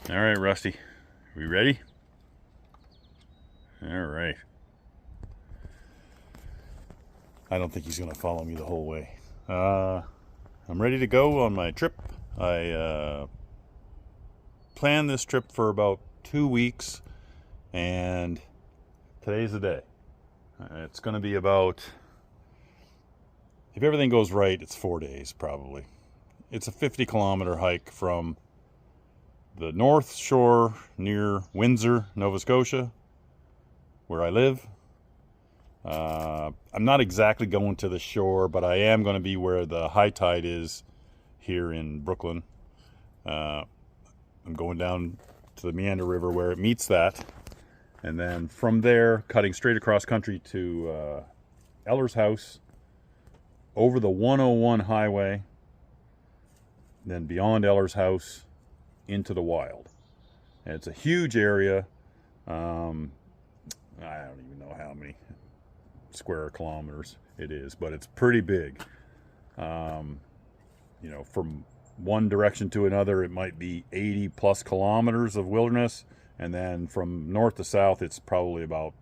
All right, Rusty. We ready? All right. I don't think he's going to follow me the whole way. I'm ready to go on my trip. I planned this trip for about 2 weeks, and today's the day. It's going to be about, if everything goes right, it's 4 days probably. It's a 50-kilometer hike from the North Shore near Windsor, Nova Scotia, where I live. I'm not exactly going to the shore, but I am going to be where the high tide is here in Brooklyn. I'm going down to the Meander River where it meets that, and then from there cutting straight across country to Eller's house, over the 101 highway, then beyond Eller's house into the wild. And it's a huge area. I don't even know how many square kilometers it is, but it's pretty big. From one direction to another, it might be 80 plus kilometers of wilderness, and then from north to south, it's probably about,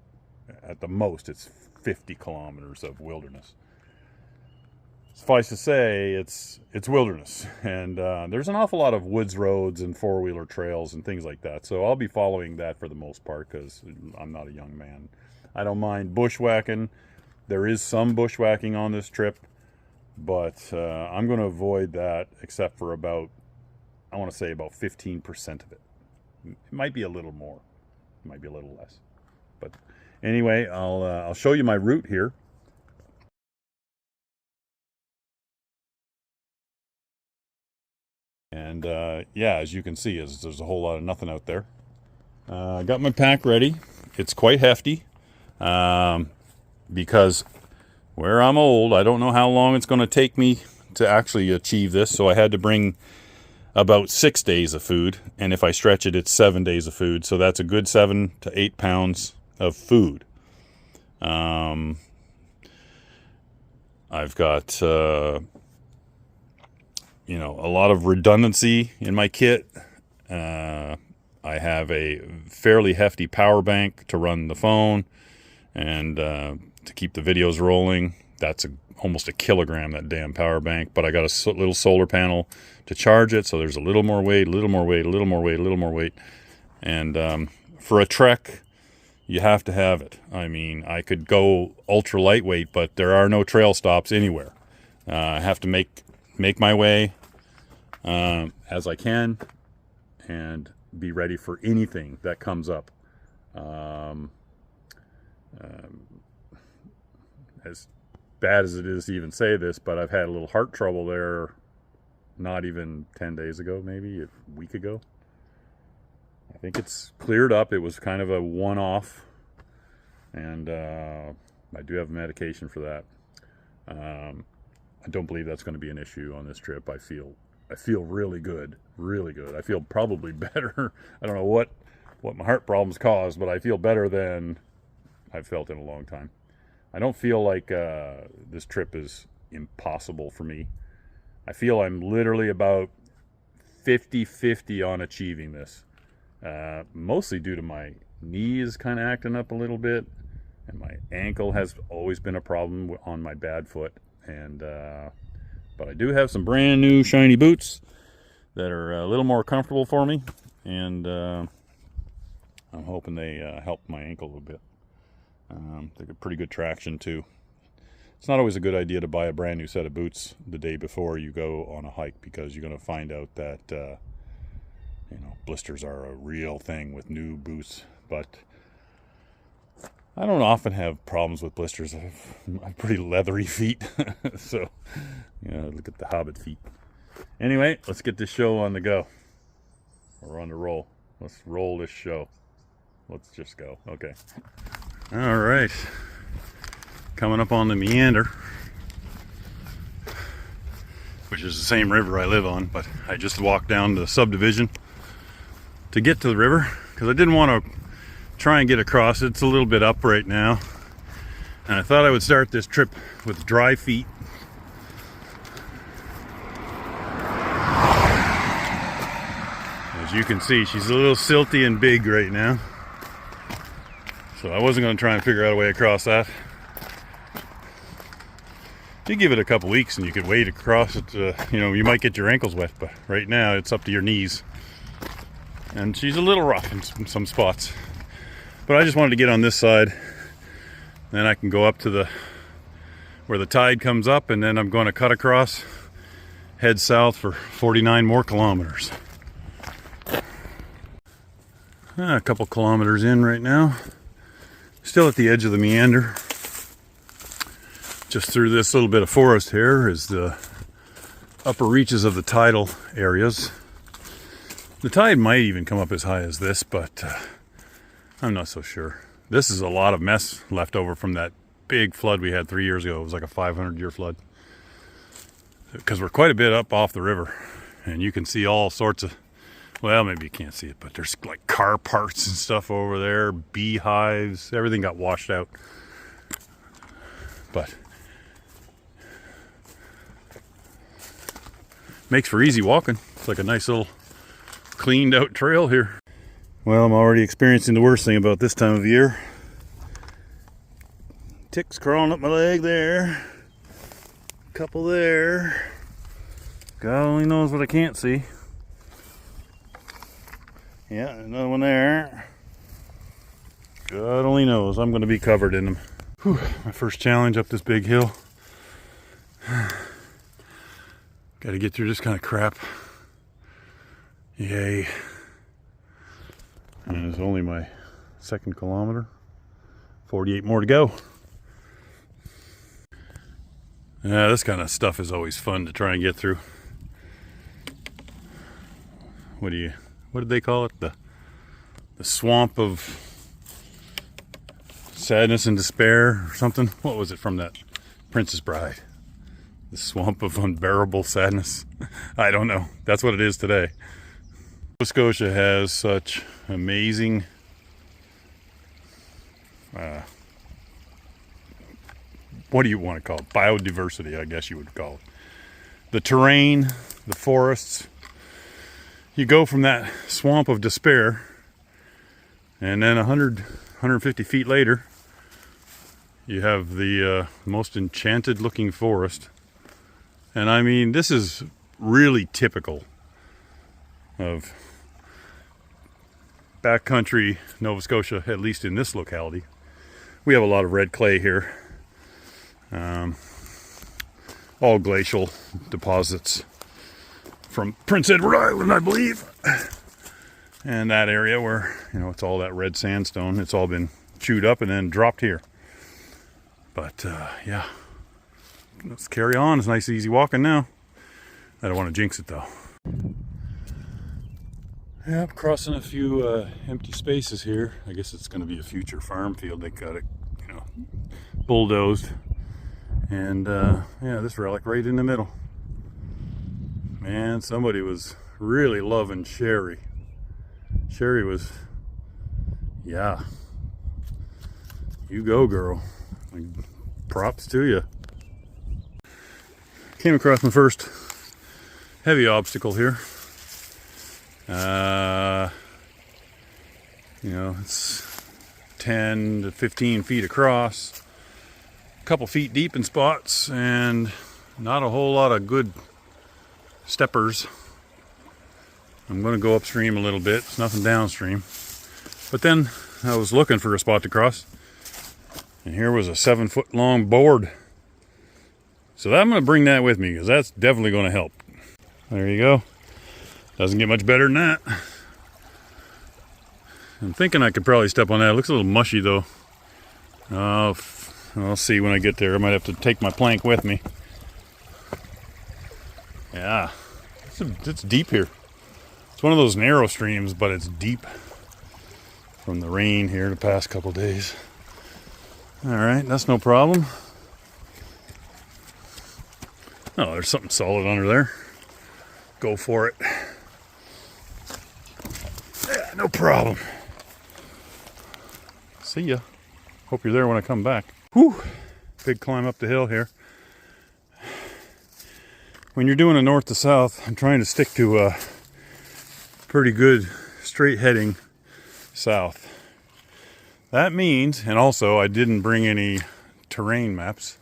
at the most, it's 50 kilometers of wilderness. Suffice to say, it's wilderness, and there's an awful lot of woods roads and four-wheeler trails and things like that. So I'll be following that for the most part because I'm not a young man. I don't mind bushwhacking. There is some bushwhacking on this trip, but I'm going to avoid that except for about, I want to say about 15% of it. It might be a little more, it might be a little less. But anyway, I'll show you my route here. And as you can see, there's a whole lot of nothing out there. I got my pack ready. It's quite hefty because where I'm old, I don't know how long it's going to take me to actually achieve this. So I had to bring about 6 days of food. And if I stretch it, it's 7 days of food. So that's a good 7 to 8 pounds of food. I've got a lot of redundancy in my kit. I have a fairly hefty power bank to run the phone and to keep the videos rolling. That's almost a kilogram, that damn power bank. But I got a little solar panel to charge it, so there's a little more weight, a little more weight, a little more weight, a little more weight. And for a trek, you have to have it. I mean, I could go ultra lightweight, but there are no trail stops anywhere. I have to make my way as I can and be ready for anything that comes up. As bad as it is to even say this, but I've had a little heart trouble there not even 10 days ago, maybe a week ago. I think it's cleared up. It was kind of a one-off, and I do have medication for that. I don't believe that's going to be an issue on this trip. I feel really good, really good. I feel probably better. I don't know what my heart problems caused, but I feel better than I've felt in a long time. I don't feel like this trip is impossible for me. I feel I'm literally about 50-50 on achieving this. Mostly due to my knees kind of acting up a little bit, and my ankle has always been a problem on my bad foot. And but I do have some brand new shiny boots that are a little more comfortable for me, and I'm hoping they help my ankle a little bit. They get pretty good traction too. It's not always a good idea to buy a brand new set of boots the day before you go on a hike, because you're going to find out that blisters are a real thing with new boots. But I don't often have problems with blisters. I have pretty leathery feet. So, look at the hobbit feet. Anyway, let's get this show on the go. We're on the roll. Let's roll this show. Let's just go. Okay. All right. Coming up on the Meander, which is the same river I live on, but I just walked down the subdivision to get to the river because I didn't want to try and get across. It's a little bit up right now, and I thought I would start this trip with dry feet. As you can see, she's a little silty and big right now. So I wasn't going to try and figure out a way across that. You give it a couple weeks and you could wade across it. You know, you might get your ankles wet, but right now it's up to your knees. And she's a little rough in some spots. But I just wanted to get on this side. Then I can go up to where the tide comes up, and then I'm going to cut across, head south for 49 more kilometers. A couple kilometers in right now. Still at the edge of the meander. Just through this little bit of forest here is the upper reaches of the tidal areas. The tide might even come up as high as this, but I'm not so sure. This is a lot of mess left over from that big flood we had 3 years ago. It was like a 500-year flood. Because we're quite a bit up off the river. And you can see all sorts of, well, maybe you can't see it, but there's like car parts and stuff over there, beehives, everything got washed out. But makes for easy walking. It's like a nice little cleaned out trail here. Well, I'm already experiencing the worst thing about this time of year. Ticks crawling up my leg there. A couple there. God only knows what I can't see. Yeah, another one there. God only knows. I'm going to be covered in them. Whew, my first challenge up this big hill. Got to get through this kind of crap. Yay. And it's only my second kilometer. 48 more to go. Yeah, this kind of stuff is always fun to try and get through. What did they call it? The swamp of sadness and despair or something? What was it from that Princess Bride? The swamp of unbearable sadness. I don't know. That's what it is today. Nova Scotia has such amazing what do you want to call it? Biodiversity, I guess you would call it. The terrain, the forests. You go from that swamp of despair, and then 150 feet later, you have the most enchanted looking forest. And I mean, this is really typical of backcountry Nova Scotia, at least in this locality. We have a lot of red clay here. All glacial deposits from Prince Edward Island, I believe. And that area where, you know, it's all that red sandstone. It's all been chewed up and then dropped here. But, yeah. Let's carry on. It's nice, easy walking now. I don't want to jinx it, though. Yeah, I'm crossing a few empty spaces here. I guess it's going to be a future farm field. They got it, you know, bulldozed. And, yeah, this relic right in the middle. Man, somebody was really loving Sherry. Sherry was, yeah. You go, girl. Props to you. Came across my first heavy obstacle here. You know, it's 10 to 15 feet across, a couple feet deep in spots, and not a whole lot of good steppers. I'm going to go upstream a little bit. It's nothing downstream. But then I was looking for a spot to cross, and here was a 7-foot long board. So I'm going to bring that with me because that's definitely going to help. There you go. Doesn't get much better than that. I'm thinking I could probably step on that. It looks a little mushy though. I'll see when I get there. I might have to take my plank with me. Yeah, it's deep here. It's one of those narrow streams, but it's deep from the rain here the past couple days. All right, that's no problem. Oh, there's something solid under there. Go for it. Yeah, no problem. See ya. Hope you're there when I come back. Whew. Big climb up the hill here. When you're doing a north to south, I'm trying to stick to pretty good straight heading south. That means, and also I didn't bring any terrain maps,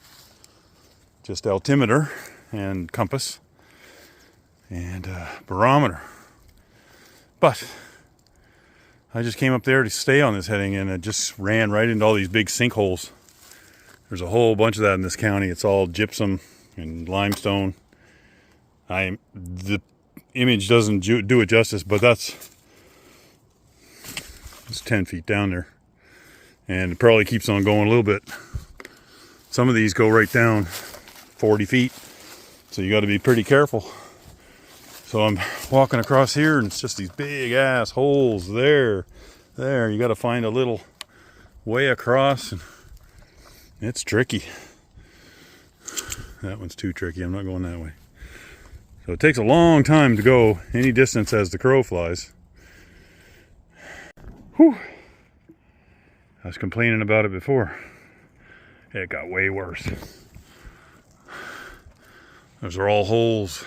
just altimeter and compass and barometer. But I just came up there to stay on this heading, and it just ran right into all these big sinkholes. There's a whole bunch of that in this county. It's all gypsum and limestone. The image doesn't do it justice, but it's 10 feet down there, and it probably keeps on going a little bit. Some of these go right down 40 feet, so you got to be pretty careful. So I'm walking across here, and it's just these big ass holes there. You got to find a little way across, and it's tricky. That one's too tricky. I'm not going that way. So it takes a long time to go any distance as the crow flies. Whew. I was complaining about it before. It got way worse. Those are all holes.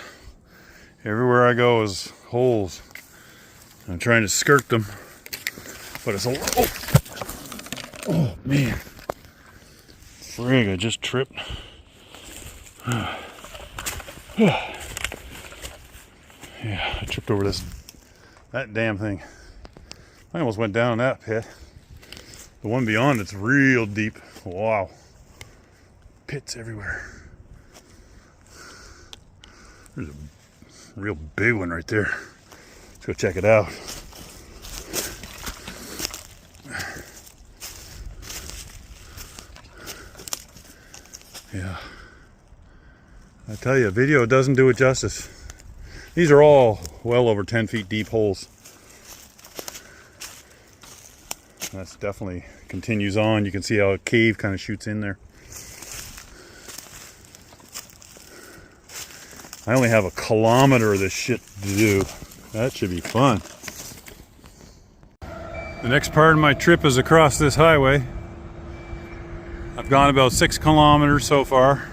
Everywhere I go is holes. I'm trying to skirt them, but it's a oh man, frig! I just tripped. Yeah, I tripped over that damn thing. I almost went down that pit. The one beyond it's real deep. Wow, pits everywhere. There's a real big one right there. Let's go check it out. Yeah, I tell you, video doesn't do it justice. These are all well over 10 feet deep holes. That's definitely continues on. You can see how a cave kind of shoots in there. I only have a kilometer of this shit to do. That should be fun. The next part of my trip is across this highway. I've gone about 6 kilometers so far.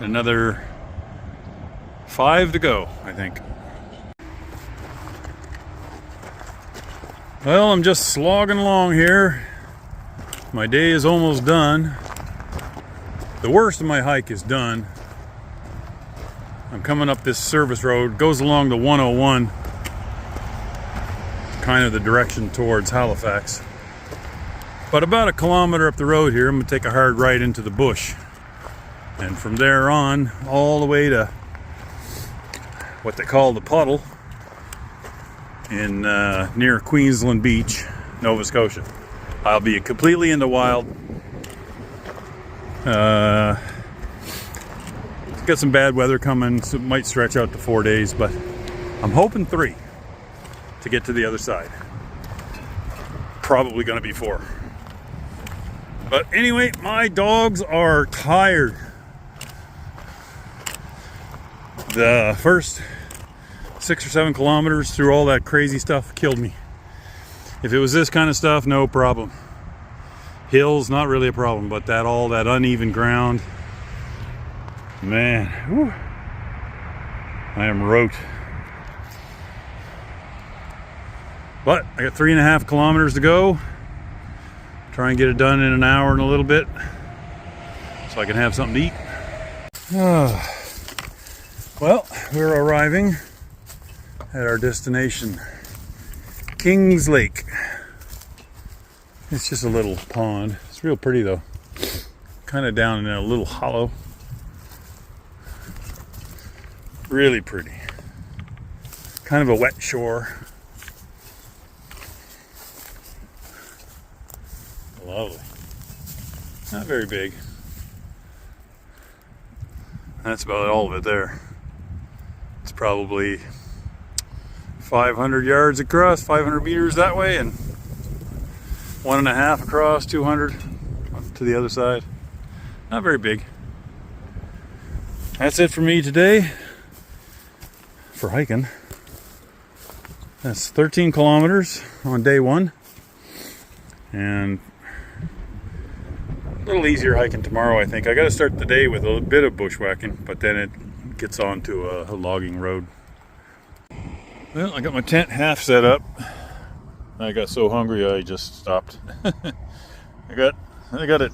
Another 5 to go, I think. Well, I'm just slogging along here. My day is almost done. The worst of my hike is done. I'm coming up this service road. It goes along the 101, kind of the direction towards Halifax. But about a kilometer up the road here, I'm gonna take a hard right into the bush. And from there on, all the way to what they call the puddle in near Queensland Beach, Nova Scotia. I'll be completely in the wild. Got some bad weather coming, so it might stretch out to 4 days, but I'm hoping 3 to get to the other side. Probably gonna be 4. But anyway, my dogs are tired. The first 6 or 7 kilometers through all that crazy stuff killed me. If it was this kind of stuff, no problem. Hills, not really a problem, but all that uneven ground, man, whew, I am rote. But I got 3.5 kilometers to go. Try and get it done in an hour and a little bit, so I can have something to eat. Well, we're arriving at our destination, Kings Lake. It's just a little pond. It's real pretty though. Kind of down in a little hollow. Really pretty. Kind of a wet shore. Lovely. Not very big. That's about all of it there. It's probably 500 yards across, 500 meters that way, and 1.5 across, 200 to the other side. Not very big. That's it for me today for hiking. That's 13 kilometers on day 1, and A little easier hiking tomorrow, I think. I got to start the day with a bit of bushwhacking, but then it gets on to a logging road. Well, I got my tent half set up. I got so hungry I just stopped. I got it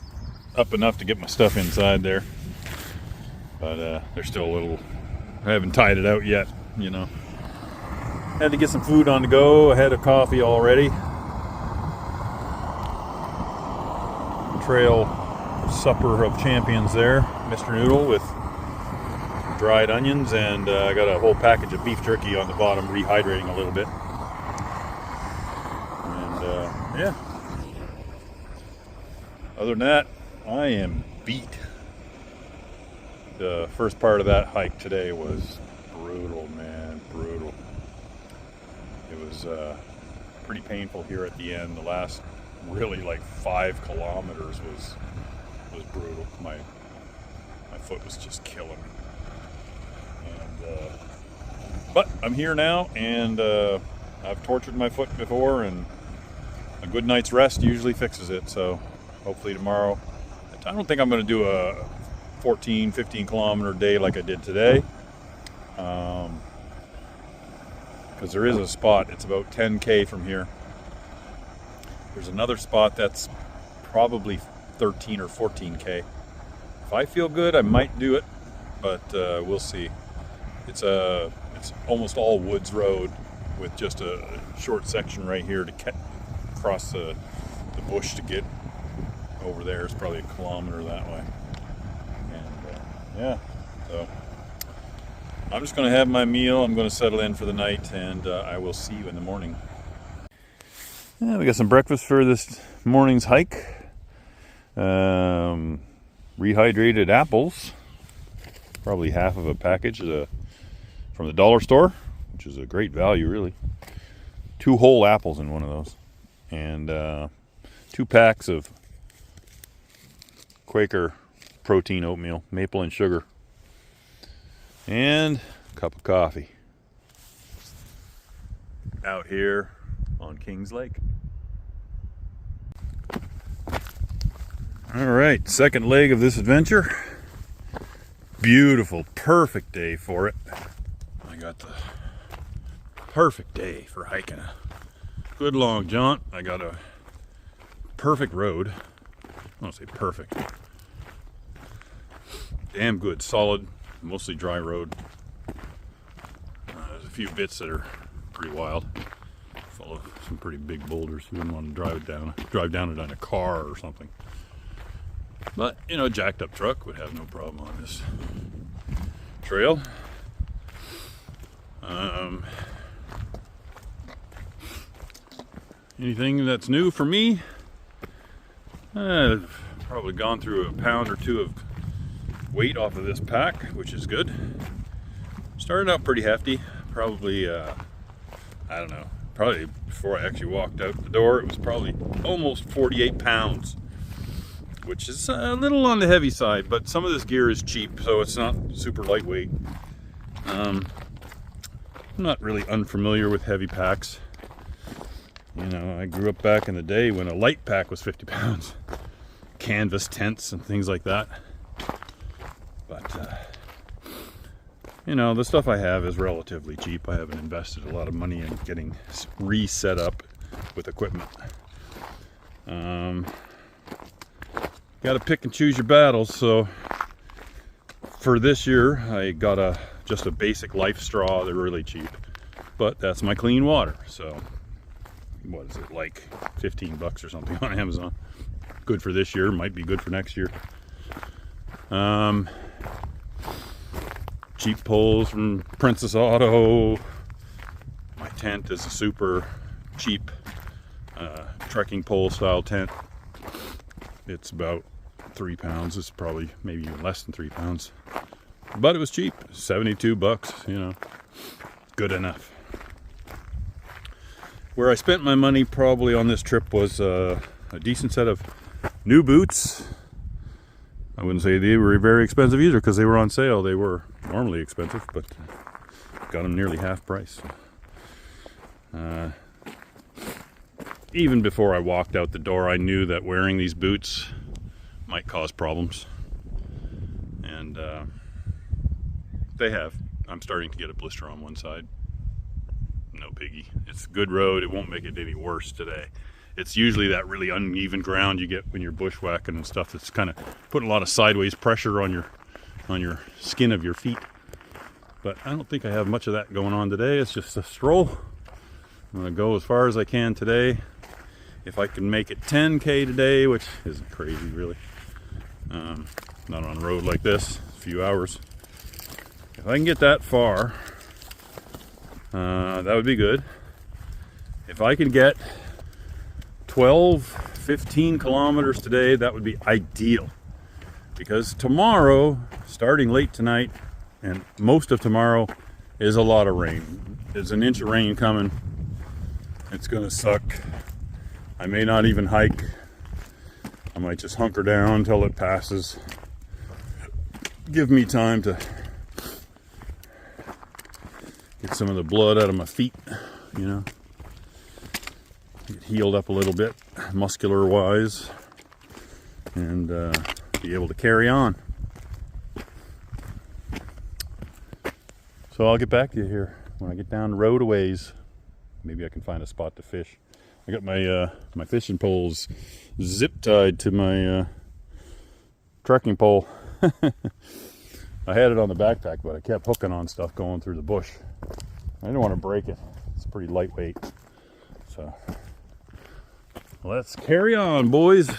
up enough to get my stuff inside there, but there's still a little. I haven't tied it out yet, you know. Had to get some food on the go. I had a coffee already. Trail supper of champions there, Mr. Noodle with dried onions, and I got a whole package of beef jerky on the bottom, rehydrating a little bit. And yeah. Other than that, I am beat. The first part of that hike today was brutal, man, brutal. It was pretty painful here at the end. The last really like 5 kilometers was brutal. My foot was just killing me. And but I'm here now, and I've tortured my foot before, and a good night's rest usually fixes it. So hopefully tomorrow. I don't think I'm going to do a 14, 15 kilometer day like I did today. Because there is a spot, it's about 10K from here. There's another spot that's probably 13 or 14K. If I feel good, I might do it, but we'll see. It's almost all woods road with just a short section right here to cross the bush to get over there. It's probably a kilometer that way. And yeah, so I'm just going to have my meal. I'm going to settle in for the night, and I will see you in the morning. Yeah, we got some breakfast for this morning's hike. Rehydrated apples, probably half of a package from the dollar store, which is a great value, really. 2 whole apples in one of those, and 2 packs of Quaker protein oatmeal, maple and sugar, and a cup of coffee out here on Kings Lake. All right, second leg of this adventure. Beautiful, perfect day for it. I got the perfect day for hiking a good long jaunt. I got a perfect road. I won't say perfect. Damn good, solid, mostly dry road. There's a few bits that are pretty wild, full of some pretty big boulders. You wouldn't want to drive down it on a car or something. But, you know, a jacked up truck would have no problem on this trail. Anything that's new for me? I've probably gone through a pound or 2 of weight off of this pack, which is good. Started out pretty hefty, probably, I don't know, probably before I actually walked out the door, it was probably almost 48 pounds, which is a little on the heavy side, but some of this gear is cheap, so it's not super lightweight. I'm not really unfamiliar with heavy packs. You know, I grew up back in the day when a light pack was 50 pounds. Canvas tents and things like that. But, you know, the stuff I have is relatively cheap. I haven't invested a lot of money in getting reset up with equipment. Got to pick and choose your battles. So for this year, I got just a basic Life straw. They're really cheap, but that's my clean water. So what is it, like 15 bucks or something on Amazon? Good for this year, might be good for next year. Cheap poles from Princess Auto. My tent is a super cheap trekking pole style tent. It's about 3 pounds. It's probably maybe even less than 3 pounds, but it was cheap. 72 bucks, you know, good enough. Where I spent my money probably on this trip was a decent set of new boots. I wouldn't say they were very expensive either because they were on sale. They were normally expensive, but got them nearly half price. Even before I walked out the door, I knew that wearing these boots might cause problems. And they have. I'm starting to get a blister on one side. No biggie. It's a good road. It won't make it any worse today. It's usually that really uneven ground you get when you're bushwhacking and stuff that's kind of putting a lot of sideways pressure on your skin of your feet. But I don't think I have much of that going on today. It's just a stroll. I'm going to go as far as I can today. If I can make it 10K today, which isn't crazy really. Not on a road like this, a few hours. If I can get that far, that would be good. If I can get 12, 15 kilometers today, that would be ideal. Because tomorrow, starting late tonight, and most of tomorrow, is a lot of rain. There's an inch of rain coming. It's gonna suck. I may not even hike. I might just hunker down until it passes. Give me time to get some of the blood out of my feet, you know. Get healed up a little bit, muscular wise, and be able to carry on. So I'll get back to you here when I get down the road a ways. Maybe I can find a spot to fish. I got my my fishing poles zip tied to my trekking pole. I had it on the backpack, but I kept hooking on stuff going through the bush. I didn't want to break it. It's pretty lightweight. So let's carry on, boys.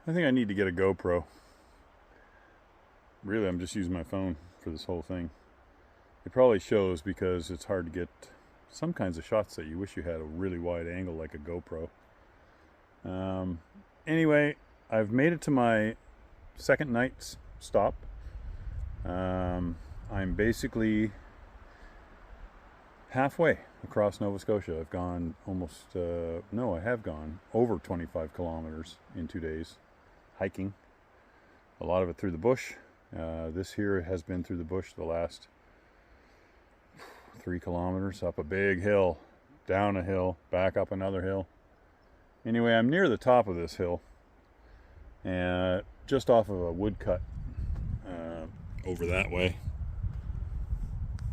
I think I need to get a GoPro. Really, I'm just using my phone for this whole thing. It probably shows because it's hard to get some kinds of shots that you wish you had a really wide angle like a GoPro. Anyway, I've made it to my second night's stop. I'm basically halfway across Nova Scotia. I've gone almost, no, I have gone over 25 kilometers in 2 days hiking. A lot of it through the bush. This here has been through the bush the last 3 kilometers, up a big hill, down a hill, back up another hill. Anyway, I'm near the top of this hill, and just off of a woodcut over that way.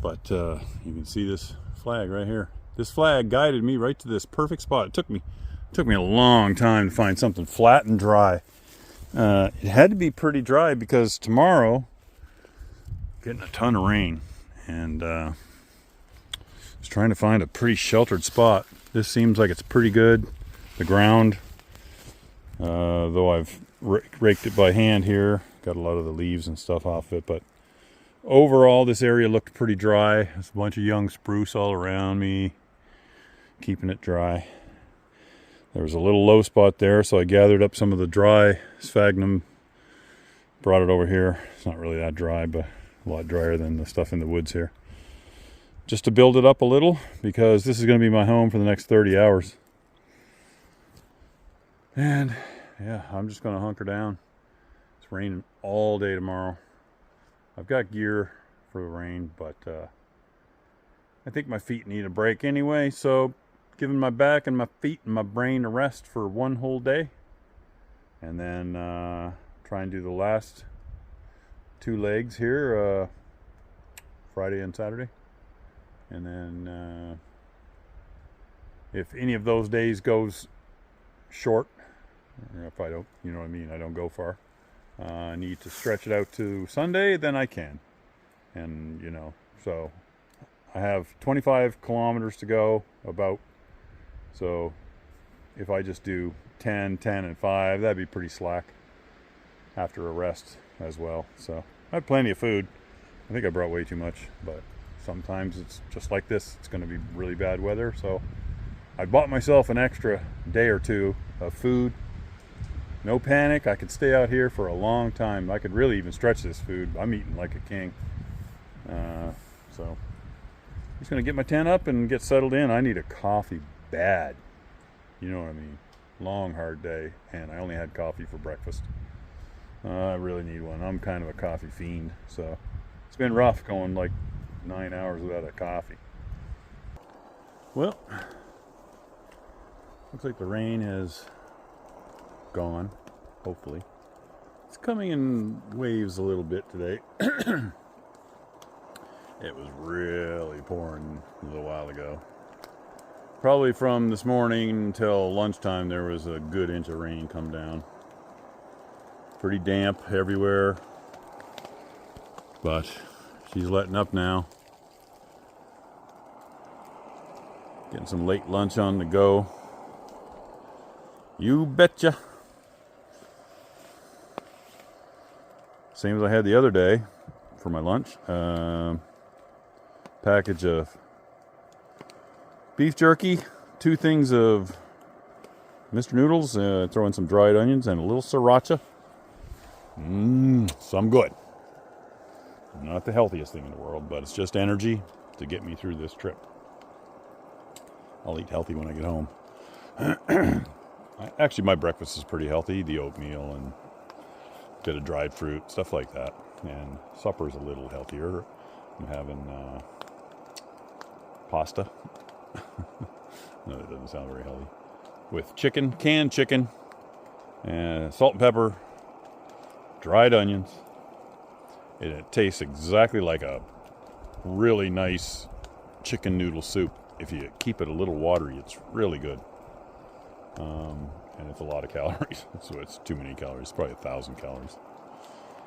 But you can see this flag right here. This flag guided me right to this perfect spot. It took me a long time to find something flat and dry. It had to be pretty dry because tomorrow, getting a ton of rain, and just trying to find a pretty sheltered spot. This seems like it's pretty good. The ground, though I've raked it by hand here, got a lot of the leaves and stuff off it, but overall this area looked pretty dry. There's a bunch of young spruce all around me, keeping it dry. There was a little low spot there, so I gathered up some of the dry sphagnum, brought it over here. It's not really that dry, but a lot drier than the stuff in the woods here. Just to build it up a little, because this is going to be my home for the next 30 hours. And yeah, I'm just going to hunker down. It's raining all day tomorrow. I've got gear for the rain, but I think my feet need a break anyway, so giving my back and my feet and my brain a rest for one whole day, and then try and do the last 2 legs here, Friday and Saturday. And then if any of those days goes short, or if I don't, you know what I mean, I don't go far, I need to stretch it out to Sunday, then I can. And you know, so I have 25 kilometers to go about. So if I just do 10, 10, and 5, that'd be pretty slack after a rest as well. So I have plenty of food. I think I brought way too much, but sometimes it's just like this. It's going to be really bad weather. So I bought myself an extra day or 2 of food. No panic. I could stay out here for a long time. I could really even stretch this food. I'm eating like a king. So I'm just going to get my tent up and get settled in. I need a coffee bad. You know what I mean? Long, hard day, and I only had coffee for breakfast. I really need one. I'm kind of a coffee fiend, so it's been rough going like 9 hours without a coffee. Well, looks like the rain has gone, hopefully. It's coming in waves a little bit today. It was really pouring a little while ago. Probably from this morning until lunchtime there was a good inch of rain come down. Pretty damp everywhere. But she's letting up now. Getting some late lunch on the go. You betcha. Same as I had the other day for my lunch. Package of beef jerky, 2 things of Mr. Noodles, throw in some dried onions and a little sriracha. Some good. Not the healthiest thing in the world, but it's just energy to get me through this trip. I'll eat healthy when I get home. Actually, my breakfast is pretty healthy. The oatmeal and a bit of dried fruit, stuff like that. And supper's a little healthier. I'm having pasta. No, that doesn't sound very healthy. With chicken, canned chicken, and salt and pepper, dried onions. It tastes exactly like a really nice chicken noodle soup. If you keep it a little watery, it's really good. And it's a lot of calories, so it's too many calories. It's probably 1,000 calories.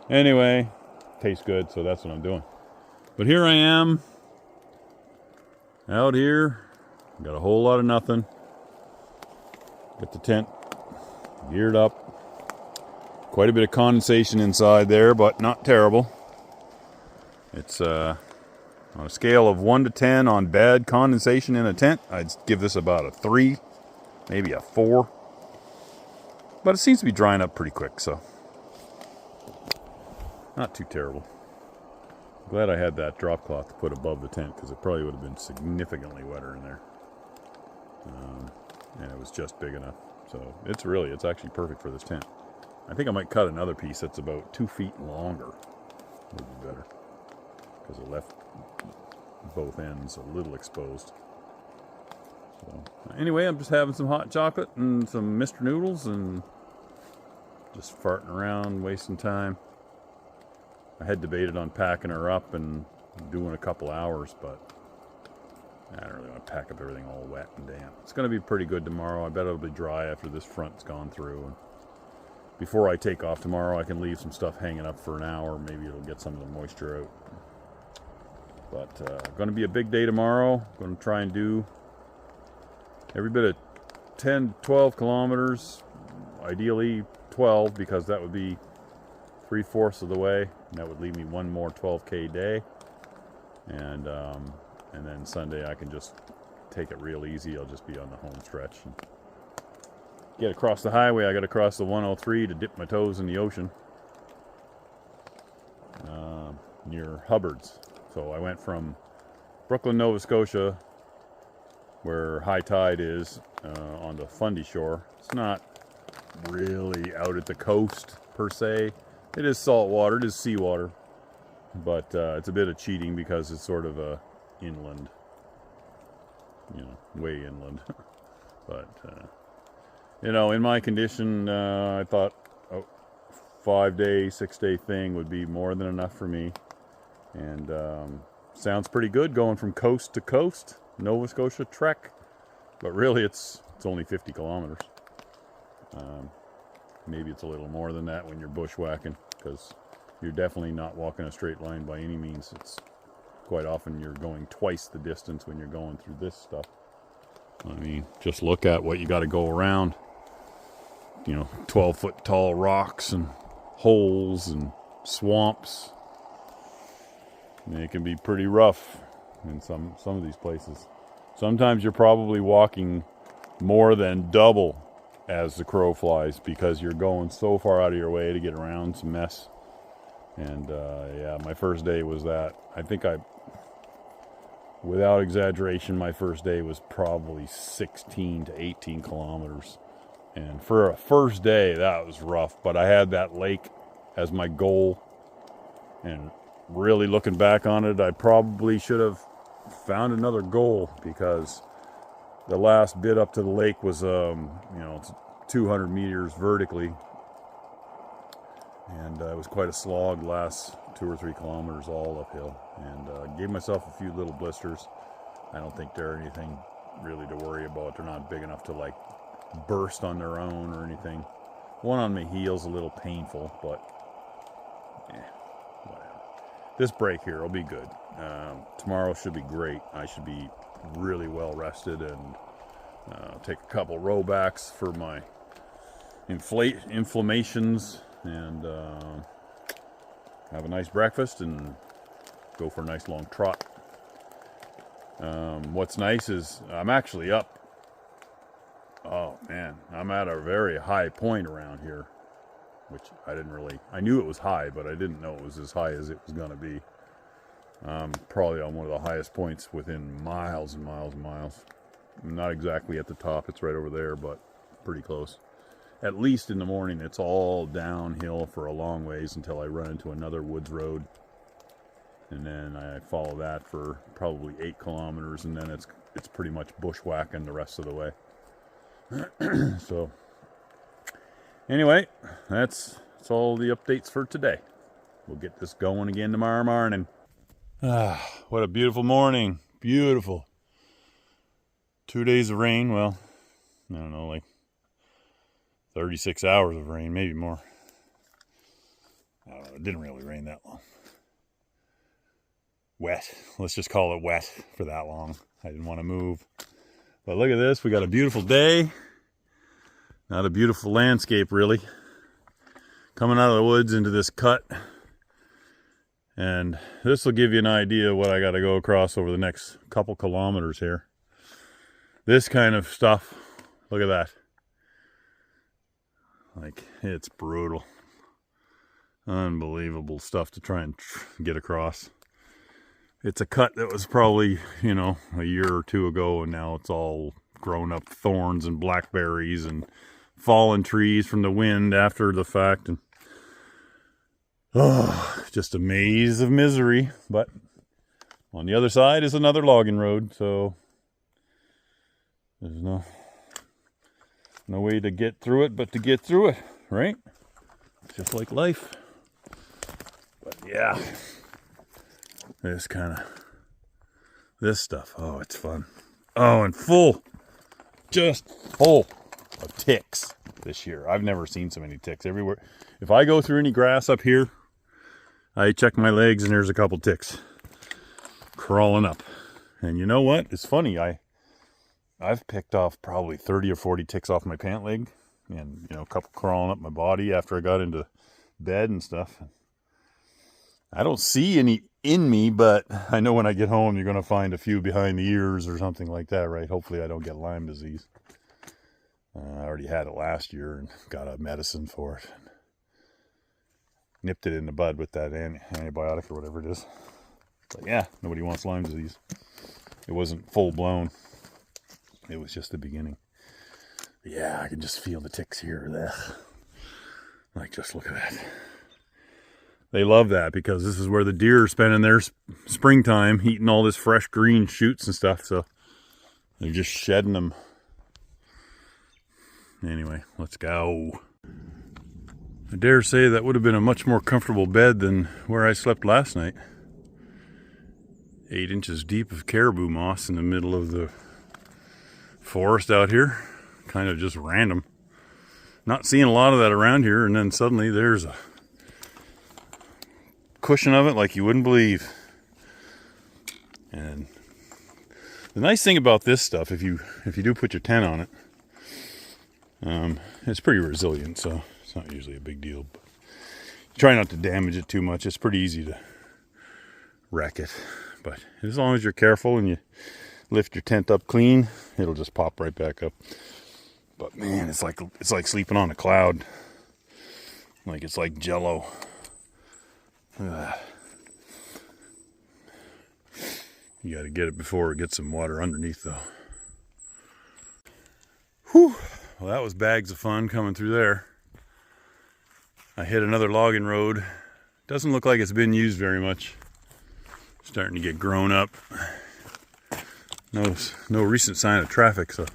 Anyway, tastes good, so that's what I'm doing. But here I am, out here. Got a whole lot of nothing. Got the tent geared up. Quite a bit of condensation inside there, but not terrible. It's on a scale of 1 to 10 on bad condensation in a tent, I'd give this about a 3, maybe a 4. But it seems to be drying up pretty quick, so not too terrible. Glad I had that drop cloth to put above the tent, because it probably would have been significantly wetter in there. And it was just big enough. So it's actually perfect for this tent. I think I might cut another piece that's about 2 feet longer. Would be better, because it left both ends a little exposed. So anyway, I'm just having some hot chocolate and some Mr. Noodles and just farting around, wasting time. I had debated on packing her up and doing a couple hours, but I don't really want to pack up everything all wet and damp. It's going to be pretty good tomorrow. I bet it'll be dry after this front's gone through. And before I take off tomorrow, I can leave some stuff hanging up for an hour. Maybe it'll get some of the moisture out. But going to be a big day tomorrow. Going to try and do every bit of 10, 12 kilometers. Ideally 12, because that would be 3/4 of the way. And that would leave me one more 12K day. And then Sunday I can just take it real easy. I'll just be on the home stretch. And get across the highway. I got to cross the 103 to dip my toes in the ocean. Near Hubbard's. So I went from Brooklyn, Nova Scotia, where high tide is, on the Fundy shore. It's not really out at the coast per se. It is salt water, it is seawater, but it's a bit of cheating because it's sort of a inland, way inland. But in my condition, I thought a 5-day, 6-day thing would be more than enough for me. And sounds pretty good going from coast to coast, Nova Scotia trek. But really it's only 50 kilometers. Maybe it's a little more than that when you're bushwhacking, because you're definitely not walking a straight line by any means. It's quite often you're going twice the distance when you're going through this stuff. I mean, just look at what you got to go around. 12-foot tall rocks and holes and swamps. And it can be pretty rough in some of these places. Sometimes you're probably walking more than double as the crow flies, because you're going so far out of your way to get around some mess. And my first day was that. I think without exaggeration, my first day was probably 16 to 18 kilometers. And for a first day, that was rough. But I had that lake as my goal. And really looking back on it, I probably should have found another goal, because the last bit up to the lake was, it's 200 meters vertically, and it was quite a slog the last 2 or 3 kilometers all uphill, and gave myself a few little blisters. I don't think they're anything really to worry about. They're not big enough to like burst on their own or anything. One on my heel's a little painful, but whatever. This break here will be good. Tomorrow should be great. I should be really well rested and take a couple row backs for my inflammations, and have a nice breakfast and go for a nice long trot. What's nice is I'm actually up. Oh man, I'm at a very high point around here, which I knew it was high, but I didn't know it was as high as it was going to be. Probably on one of the highest points within miles and miles and miles. Not exactly at the top, it's right over there, but pretty close. At least in the morning, it's all downhill for a long ways until I run into another woods road. And then I follow that for probably 8 kilometers, and then it's pretty much bushwhacking the rest of the way. So, anyway, that's all the updates for today. We'll get this going again tomorrow morning. What a beautiful morning. Beautiful. 2 days of rain. Well, I don't know, like 36 hours of rain, maybe more. I don't know, it didn't really rain that long. Wet. Let's just call it wet for that long. I didn't want to move. But look at this. We got a beautiful day. Not a beautiful landscape, really. Coming out of the woods into this cut. And this will give you an idea of what I got to go across over the next couple kilometers here. This kind of stuff. Look at that. Like, it's brutal. Unbelievable stuff to try and get across. It's a cut that was probably, a year or 2 ago, and now it's all grown up thorns and blackberries and fallen trees from the wind after the fact. And just a maze of misery. But on the other side is another logging road, so there's no way to get through it but to get through it, right? Just like life. But yeah. This stuff, oh, it's fun. Oh, and just full of ticks this year. I've never seen so many ticks everywhere. If I go through any grass up here, I check my legs and there's a couple ticks crawling up. And you know what? It's funny. I've picked off probably 30 or 40 ticks off my pant leg, and a couple crawling up my body after I got into bed and stuff. I don't see any in me, but I know when I get home, you're going to find a few behind the ears or something like that, right? Hopefully I don't get Lyme disease. I already had it last year and got a medicine for it. Nipped it in the bud with that antibiotic or whatever it is. But yeah, nobody wants Lyme disease. It wasn't full blown. It was just the beginning. But yeah, I can just feel the ticks here. Ugh. Like, just look at that. They love that because this is where the deer are spending their springtime, eating all this fresh green shoots and stuff. So they're just shedding them. Anyway, let's go. I dare say that would have been a much more comfortable bed than where I slept last night. 8 inches deep of caribou moss in the middle of the forest out here. Kind of just random. Not seeing a lot of that around here, and then suddenly there's a cushion of it like you wouldn't believe. And the nice thing about this stuff, if you do put your tent on it, it's pretty resilient, so it's not usually a big deal. But try not to damage it too much. It's pretty easy to wreck it, but as long as you're careful and you lift your tent up clean, it'll just pop right back up. But man, it's like sleeping on a cloud. Like it's like Jello. You got to get it before it gets some water underneath, though. Whew. Well, that was bags of fun coming through there. I hit another logging road. Doesn't look like it's been used very much. Starting to get grown up. No recent sign of traffic, so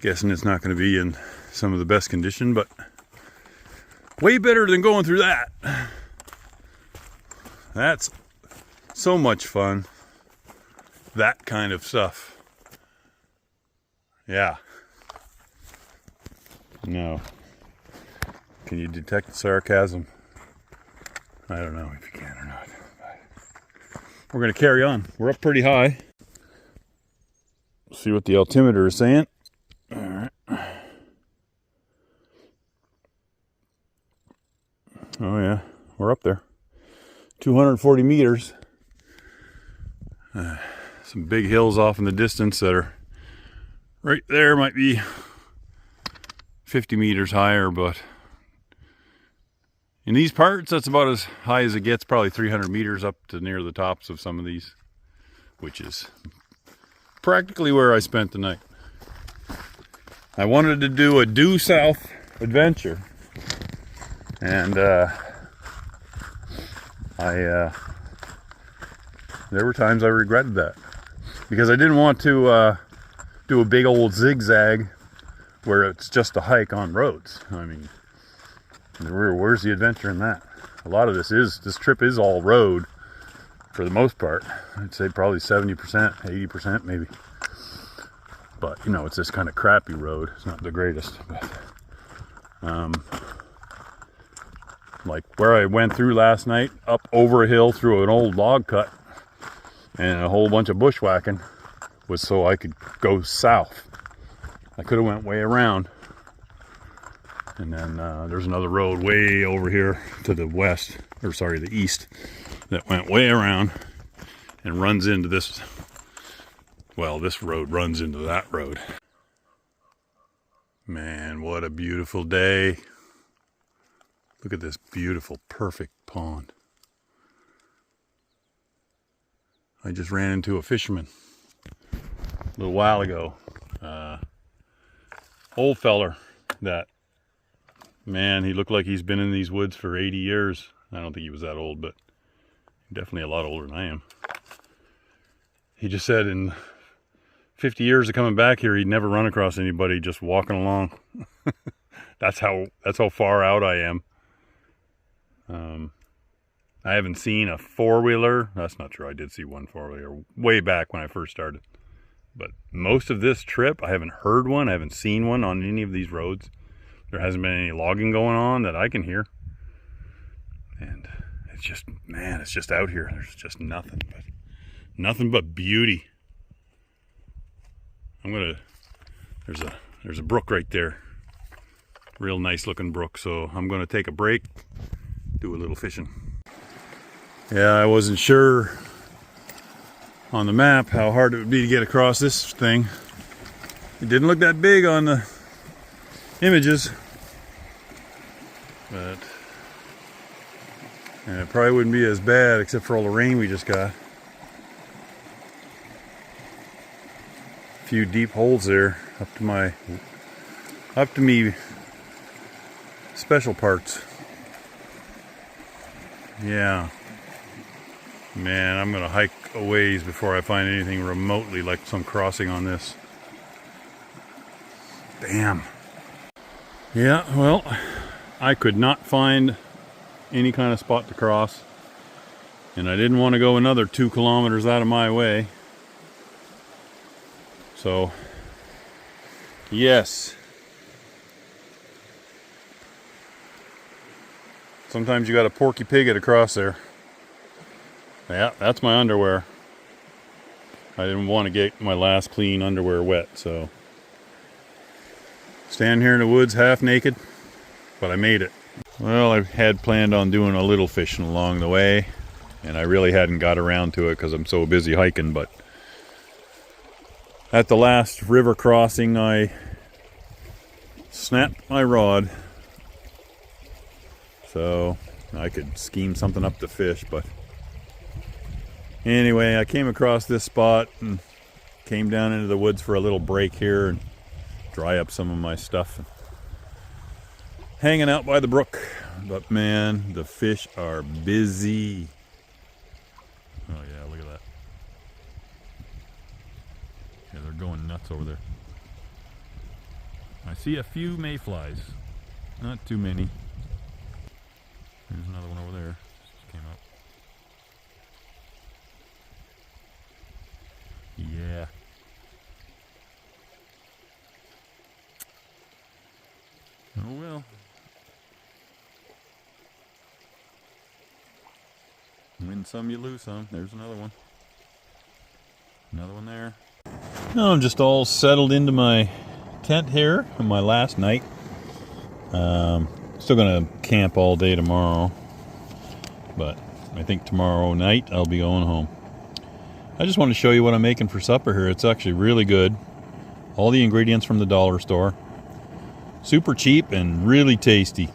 Guessing it's not going to be in some of the best condition, but way better than going through that. That's so much fun. That kind of stuff. Yeah. No. Can you detect the sarcasm? I don't know if you can or not. We're going to carry on. We're up pretty high. See what the altimeter is saying. All right. Oh yeah, we're up there. 240 meters. Some big hills off in the distance that are right there, might be 50 meters higher, but in these parts, that's about as high as it gets, probably 300 meters up to near the tops of some of these, which is practically where I spent the night. I wanted to do a due south adventure, and there were times I regretted that, because I didn't want to do a big old zigzag where it's just a hike on roads. I mean, where's the adventure in that? A lot of this trip is all road for the most part. I'd say probably 70%, 80% maybe. But, you know, it's this kind of crappy road. It's not the greatest. But, like where I went through last night, up over a hill through an old log cut and a whole bunch of bushwhacking, was so I could go south. I could have went way around. And then there's another road way over here to the west, or sorry, the east, that went way around and runs into this. Well, this road runs into that road. Man, what a beautiful day. Look at this beautiful, perfect pond. I just ran into a fisherman a little while ago. Old feller that, man, he looked like he's been in these woods for 80 years. I don't think he was that old, but definitely a lot older than I am. He just said in 50 years of coming back here, he'd never run across anybody just walking along. That's how far out I am. I haven't seen a four-wheeler. That's not true. I did see one four-wheeler way back when I first started. But most of this trip, I haven't heard one. I haven't seen one on any of these roads. There hasn't been any logging going on that I can hear. And it's just, man, it's just out here. There's just nothing but beauty. There's a brook right there. Real nice looking brook. So I'm gonna take a break, do a little fishing. Yeah, I wasn't sure on the map how hard it would be to get across this thing. It didn't look that big on the images, but it probably wouldn't be as bad except for all the rain we just got. A few deep holes there up to me special parts. Yeah. Man, I'm gonna hike a ways before I find anything remotely like some crossing on this. Damn. Yeah, well, I could not find any kind of spot to cross, and I didn't want to go another 2 kilometers out of my way. So, yes. Sometimes you got to porky pig it across there. Yeah, that's my underwear. I didn't want to get my last clean underwear wet, so stand here in the woods half naked, but I made it. Well, I had planned on doing a little fishing along the way, and I really hadn't got around to it because I'm so busy hiking, but at the last river crossing I snapped my rod, so I could scheme something up to fish. But anyway, I came across this spot and came down into the woods for a little break here and dry up some of my stuff. Hanging out by the brook. But man, the fish are busy. Oh yeah, look at that. Yeah, they're going nuts over there. I see a few mayflies, not too many. There's another one over there. Just came up. Yeah. Oh well. Win some, you lose some. There's another one. Another one there. Now I'm just all settled into my tent here on my last night. Still gonna camp all day tomorrow, but I think tomorrow night I'll be going home. I just want to show you what I'm making for supper here. It's actually really good. All the ingredients from the dollar store. Super cheap and really tasty.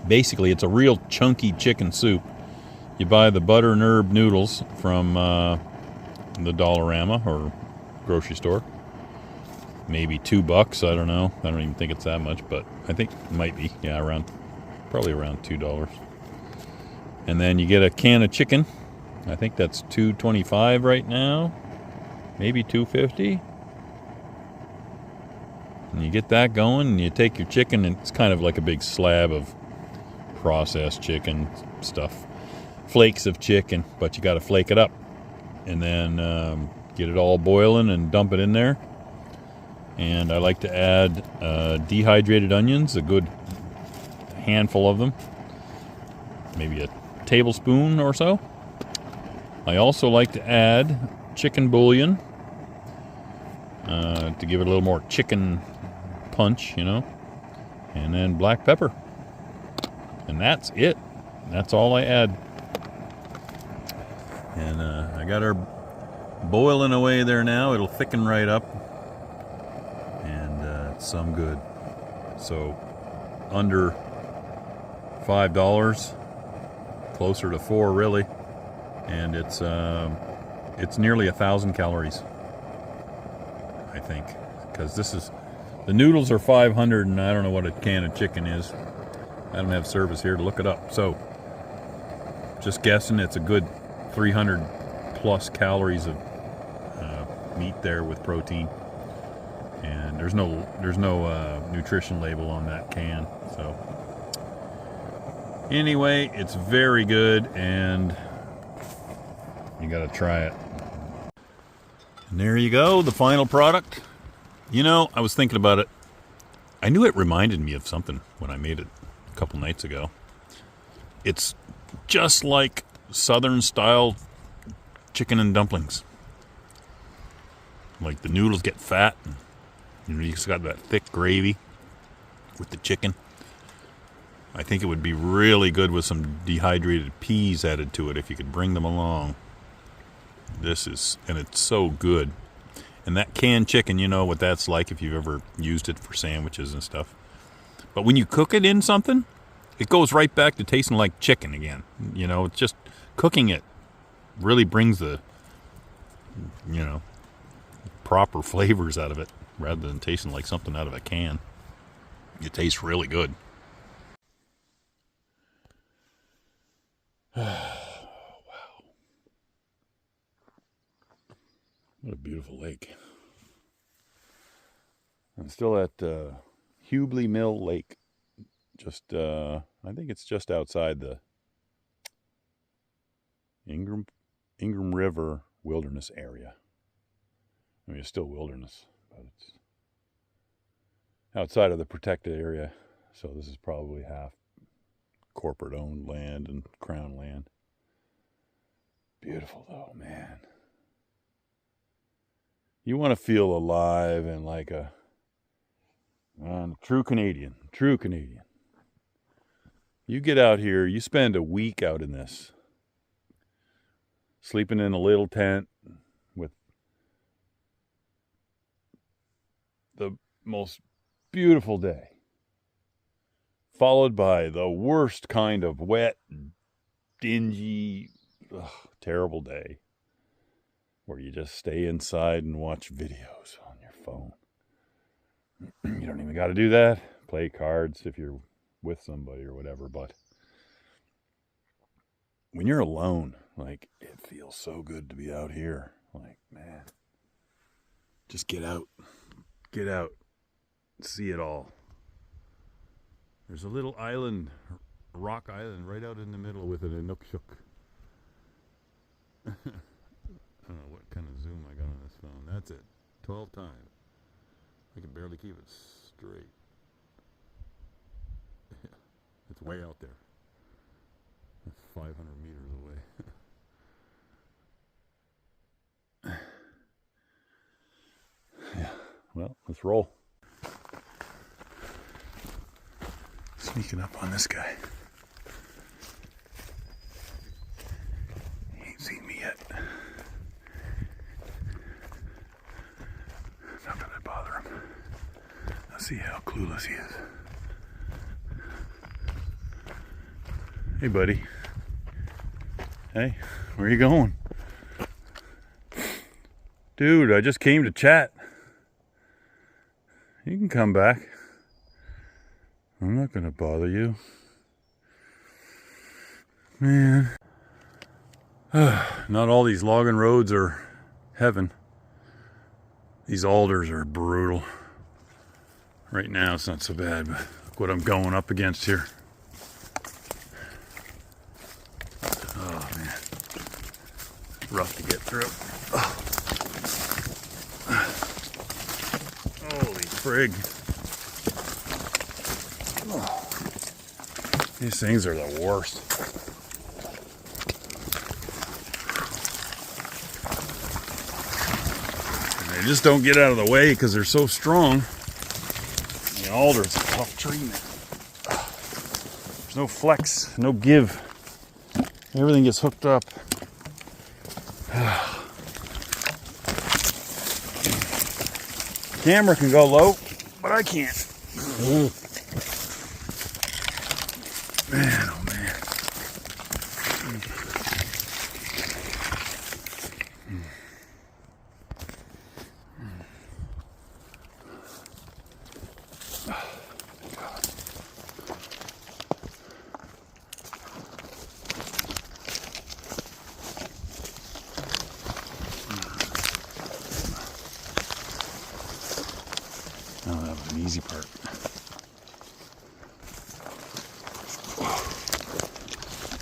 Basically, it's a real chunky chicken soup. You buy the butter and herb noodles from the Dollarama or grocery store. Maybe $2, I don't know. I don't even think it's that much, but I think it might be. Yeah, probably around $2. And then you get a can of chicken. I think that's $2.25 right now. Maybe $2.50. And you get that going, and you take your chicken, and it's kind of like a big slab of processed chicken stuff. Flakes of chicken, but you got to flake it up. And then get it all boiling and dump it in there. And I like to add dehydrated onions, a good handful of them. Maybe a tablespoon or so. I also like to add chicken bouillon to give it a little more chicken punch, you know. And then black pepper. And that's it. That's all I add. And I got her boiling away there now. It'll thicken right up. And it's some good. So under $5, closer to $4 really. And it's nearly 1,000 calories, I think, because the noodles are 500, and I don't know what a can of chicken is. I don't have service here to look it up, so just guessing it's a good 300 plus calories of meat there with protein, and there's no nutrition label on that can. So anyway, it's very good, and you gotta try it. And there you go, the final product. You know, I was thinking about it. I knew it reminded me of something when I made it a couple nights ago. It's just like Southern style chicken and dumplings. Like the noodles get fat, and you just got that thick gravy with the chicken. I think it would be really good with some dehydrated peas added to it if you could bring them along. And it's so good. And that canned chicken, you know what that's like if you've ever used it for sandwiches and stuff. But when you cook it in something, it goes right back to tasting like chicken again. You know, it's just cooking it really brings the, you know, proper flavors out of it rather than tasting like something out of a can. It tastes really good. Wow. What a beautiful lake. I'm still at Hubley Mill Lake. Just, I think it's just outside the Ingram River wilderness area. I mean, it's still wilderness, but it's outside of the protected area. So this is probably half corporate-owned land and crown land. Beautiful, though, man. You want to feel alive and like a true Canadian. True Canadian. You get out here, you spend a week out in this, sleeping in a little tent with the most beautiful day, followed by the worst kind of wet, dingy, terrible day, where you just stay inside and watch videos on your phone. You don't even got to do that. Play cards if you're with somebody or whatever, but when you're alone, like, it feels so good to be out here. Like, man, just get out. see it all. There's a little island, rock island, right out in the middle with an Inukshuk. I don't know what kind of zoom I got on this phone. That's it. 12 times. I can barely keep it straight. It's way out there. That's 500 meters away. Yeah, well, let's roll. Sneaking up on this guy. He ain't seen me yet. Not gonna bother him. Let's see how clueless he is. Hey, buddy. Hey, where you going? Dude, I just came to chat. You can come back. I'm not gonna bother you. Man. Not all these logging roads are heaven. These alders are brutal. Right now it's not so bad, but look what I'm going up against here. Oh man. Rough to get through. Oh. Holy frig. Oh. These things are the worst. And they just don't get out of the way because they're so strong. The alder is a tough tree, man. There's no flex, no give. Everything gets hooked up. Camera can go low, but I can't. Man, oh man. Oh, that was an easy part.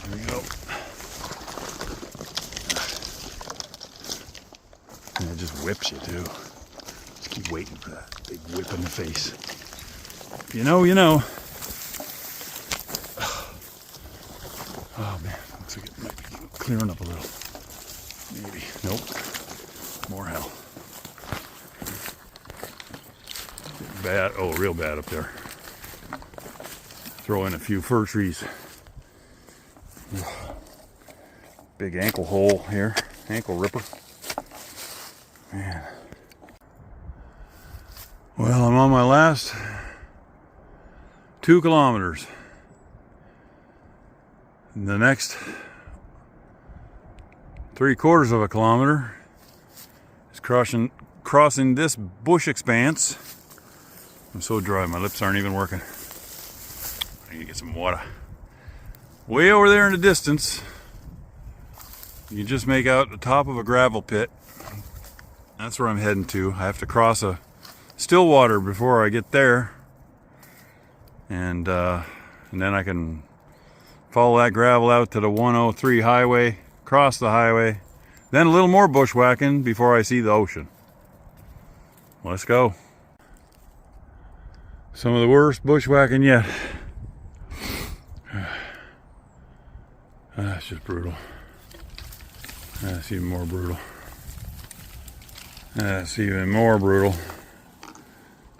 There we go. And it just whips you too. Just keep waiting for that big whip in the face. If you know, you know. Oh man, looks like it might be clearing up a little. Maybe. Nope. More hell. Bad. Oh, real bad up there. Throw in a few fir trees. Big ankle hole here. Ankle ripper. Man. Well, I'm on my last 2 kilometers. The next 3/4 of a kilometer is crossing this bush expanse. I'm so dry, my lips aren't even working. I need to get some water. Way over there in the distance, you can just make out the top of a gravel pit. That's where I'm heading to. I have to cross a still water before I get there. And then I can follow that gravel out to the 103 highway, cross the highway, then a little more bushwhacking before I see the ocean. Let's go. Some of the worst bushwhacking yet. That's just brutal. That's even more brutal. That's even more brutal.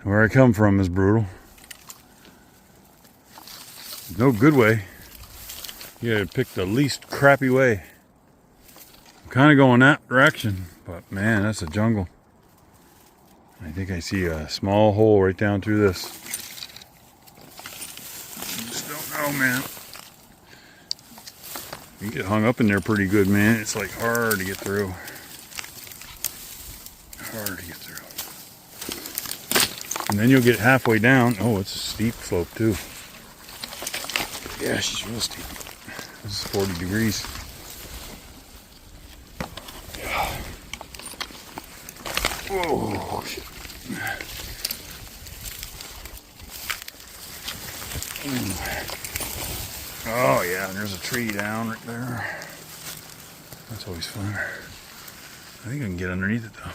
Where I come from is brutal. There's no good way. You gotta pick the least crappy way. I'm kind of going that direction, but man, that's a jungle. I think I see a small hole right down through this. Just don't know, man. You can get hung up in there pretty good, man. It's like hard to get through. Hard to get through. And then you'll get halfway down. Oh, it's a steep slope too. Yeah, she's real steep. This is 40 degrees. Whoa, shit. Oh yeah, and there's a tree down right there. That's always fun. I think I can get underneath it though.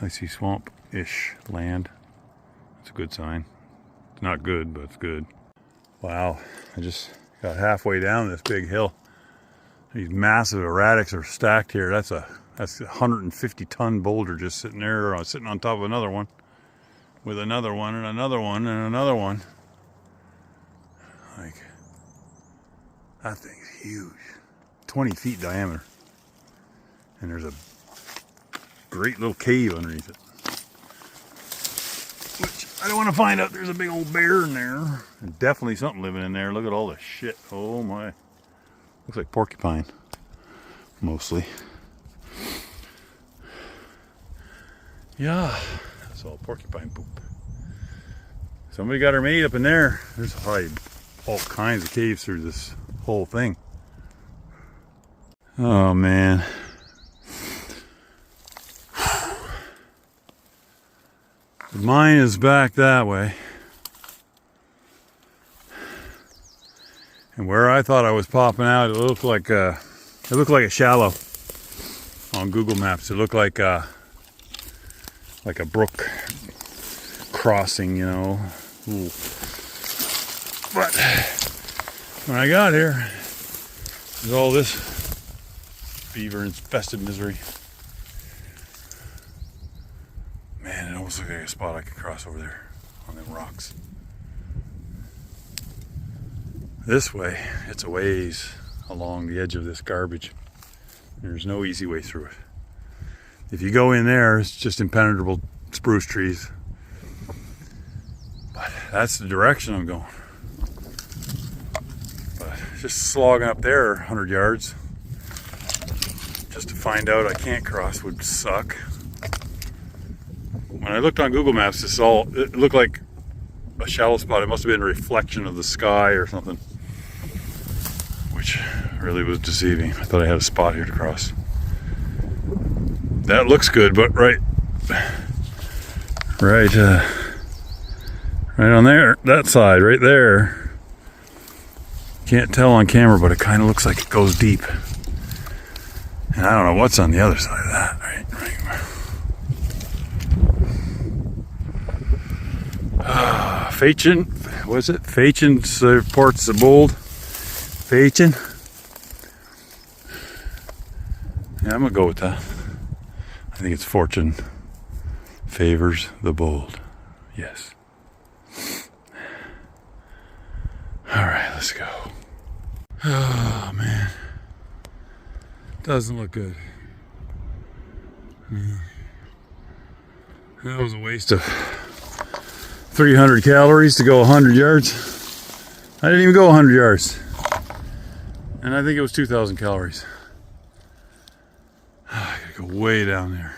I see swamp-ish land. It's a good sign. It's not good, but it's good. Wow, I just got halfway down this big hill. These massive erratics are stacked here. That's a 150-ton boulder just sitting there, sitting on top of another one, with another one and another one and another one. Like, that thing's huge, 20 feet diameter, and there's a great little cave underneath it, which I don't want to find out. There's a big old bear in there, and definitely something living in there. Look at all the shit. Oh my, looks like porcupine mostly. Yeah, that's all porcupine poop. Somebody got her made up in there. There's probably all kinds of caves through this whole thing. Oh man. Mine is back that way. And where I thought I was popping out, it looked like a shallow on Google Maps. It looked like a brook crossing, you know. Ooh. But when I got here, there's all this beaver infested misery. Man, it almost looks like a spot I could cross over there on them rocks. This way, it's a ways along the edge of this garbage. There's no easy way through it. If you go in there, it's just impenetrable spruce trees. But that's the direction I'm going. But just slogging up there 100 yards just to find out I can't cross would suck. When I looked on Google Maps, it looked like a shallow spot. It must have been a reflection of the sky or something, which really was deceiving. I thought I had a spot here to cross. That looks good, but right on there, that side, right there. Can't tell on camera, but it kind of looks like it goes deep. And I don't know what's on the other side of that, right? Fachin, was it? Fachin supports the bold. Fachin. Yeah, I'm gonna go with that. I think it's fortune favors the bold. Yes. All right, let's go. Oh man, doesn't look good. That was a waste of 300 calories to go 100 yards. I didn't even go 100 yards. And I think it was 2,000 calories. I gotta go way down there.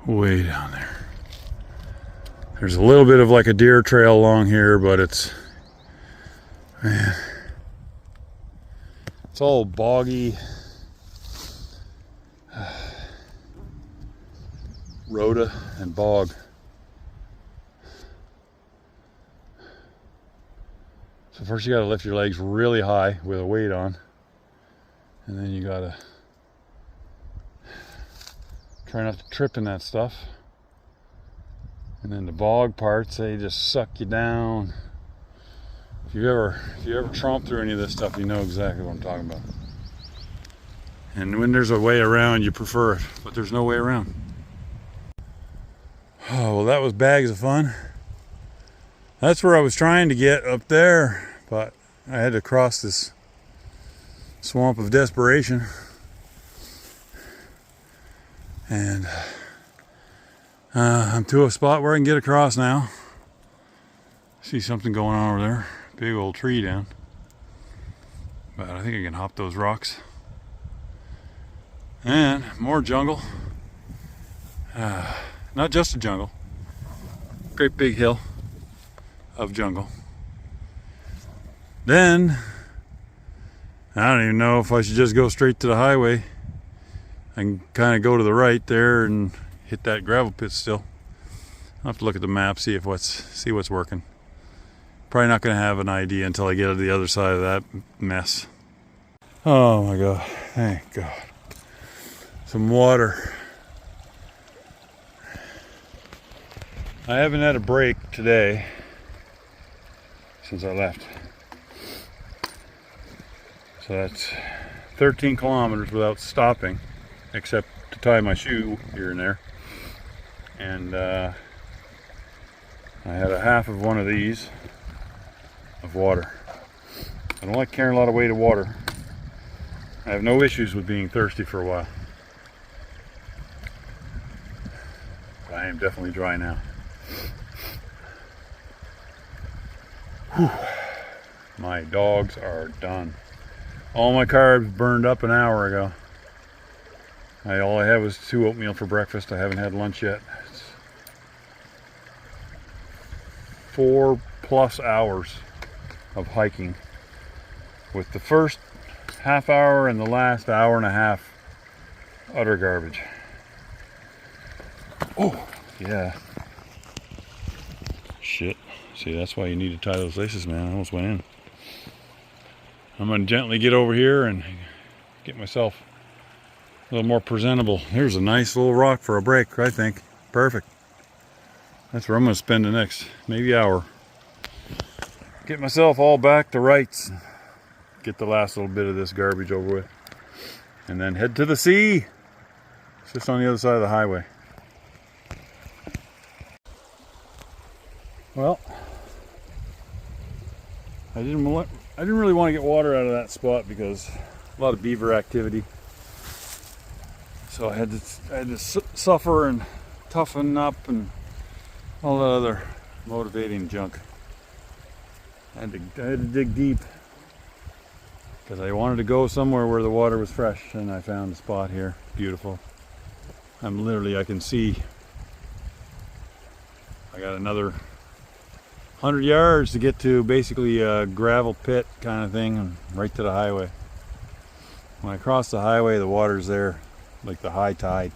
Way down there. There's a little bit of like a deer trail along here, but it's, man, it's all boggy. Rhoda and bog. So first you gotta lift your legs really high with a weight on, and then you gotta try not to trip in that stuff. And then the bog parts, they just suck you down. If you ever tromp through any of this stuff, you know exactly what I'm talking about. And when there's a way around, you prefer it, but there's no way around. Oh, well, that was bags of fun. That's where I was trying to get up there, but I had to cross this swamp of desperation. And I'm to a spot where I can get across now. See something going on over there. Big old tree down. But I think I can hop those rocks. And more jungle. Not just a jungle. Great big hill of jungle. Then, I don't even know if I should just go straight to the highway. I can kind of go to the right there and hit that gravel pit still. I'll have to look at the map, see what's working. Probably not going to have an idea until I get to the other side of that mess. Oh my God, thank God. Some water. I haven't had a break today since I left. So that's 13 kilometers without stopping, except to tie my shoe here and there. And I had a half of one of these of water. I don't like carrying a lot of weight of water. I have no issues with being thirsty for a while. But I am definitely dry now. Whew. My dogs are done. All my carbs burned up an hour ago. All I had was 2 oatmeal for breakfast. I haven't had lunch yet. It's 4+ hours of hiking, with the first half hour and the last hour and a half utter garbage. Oh, yeah. Shit. See, that's why you need to tie those laces, man. I almost went in. I'm going to gently get over here and get myself a little more presentable. Here's a nice little rock for a break, I think. Perfect. That's where I'm going to spend the next maybe hour. Get myself all back to rights. Get the last little bit of this garbage over with. And then head to the sea. It's just on the other side of the highway. Well, I didn't really want to get water out of that spot because a lot of beaver activity. So I had to suffer and toughen up and all that other motivating junk. I had to dig deep because I wanted to go somewhere where the water was fresh, and I found a spot here. Beautiful. I can see I got another 100 yards to get to basically a gravel pit kind of thing, and right to the highway. When I cross the highway, the water's there like the high tide.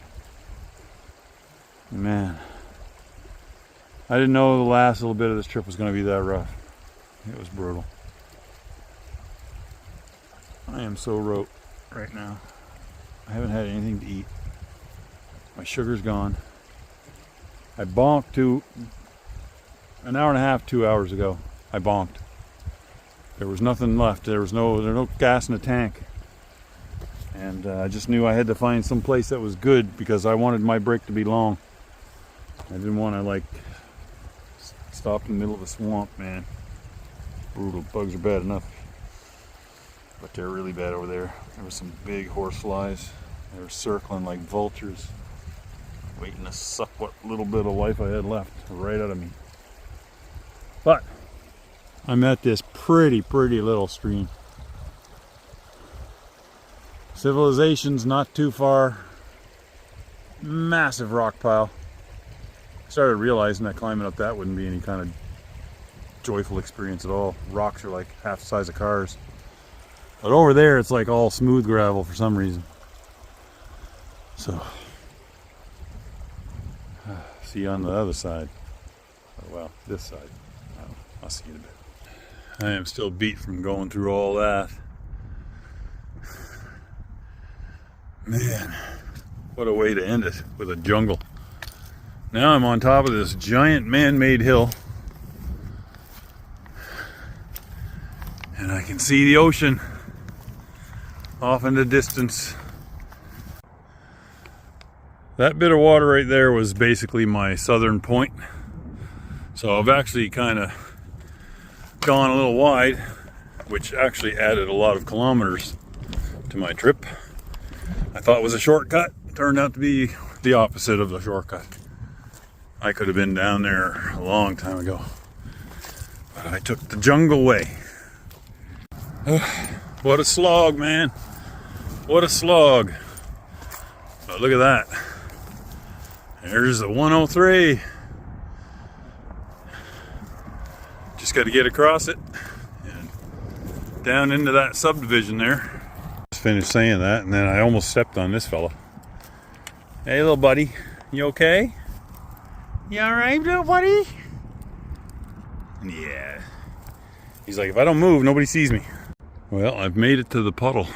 Man, I didn't know the last little bit of this trip was going to be that rough. It was brutal. I am so rote right now. I haven't had anything to eat. My sugar's gone. I bonked an hour and a half, 2 hours ago. I bonked. There was nothing left. There was no gas in the tank. And I just knew I had to find some place that was good because I wanted my break to be long. I didn't want to stop in the middle of the swamp, man. Brutal. Bugs are bad enough, but they're really bad over there. There were some big horseflies. They were circling like vultures, waiting to suck what little bit of life I had left right out of me. But I'm at this pretty little stream. Civilization's not too far. Massive rock pile. Started realizing that climbing up that wouldn't be any kind of joyful experience at all. Rocks are like half the size of cars. But over there it's like all smooth gravel for some reason. So, see you on the other side. Well, this side. I'll see you in a bit. I am still beat from going through all that. Man, what a way to end it, with a jungle. Now I'm on top of this giant man-made hill. And I can see the ocean off in the distance. That bit of water right there was basically my southern point. So I've actually kind of gone a little wide, which actually added a lot of kilometers to my trip. I thought it was a shortcut. Turned out to be the opposite of the shortcut. I could have been down there a long time ago, but I took the jungle way. What a slog, man. What a slog. But look at that. There's the 103. Just got to get across it and down into that subdivision there. Just finished saying that, and then I almost stepped on this fella. Hey, little buddy, You okay? You alright, little buddy? Yeah. He's like, if I don't move, nobody sees me. Well, I've made it to the puddle.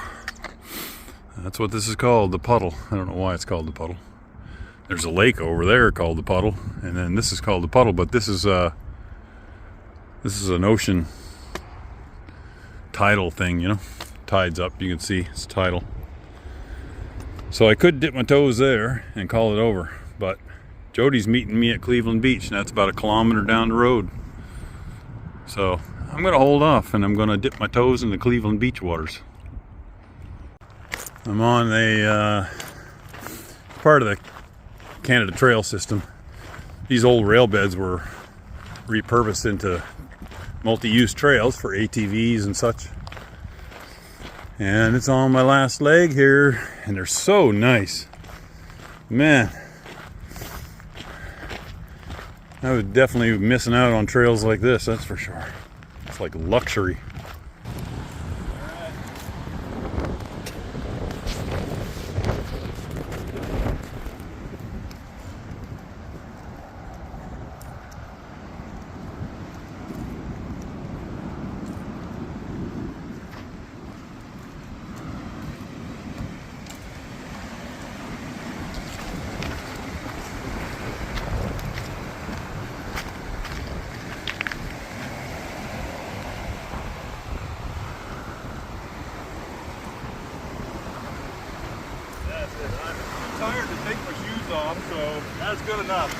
That's what this is called, the puddle. I don't know why it's called the puddle. There's a lake over there called the puddle, and then this is called the puddle, but this is an ocean tidal thing, you know. Tide's up, you can see it's tidal. So I could dip my toes there and call it over, but Jody's meeting me at Cleveland Beach, and that's about 1 kilometer down the road. So I'm gonna hold off, and I'm gonna dip my toes in the Cleveland Beach waters. I'm on a part of the Canada Trail system. These old rail beds were repurposed into multi-use trails for ATVs and such. And it's on my last leg here, and they're so nice. Man, I was definitely missing out on trails like this, that's for sure. It's like luxury. I'm tired to take my shoes off, so that's good enough.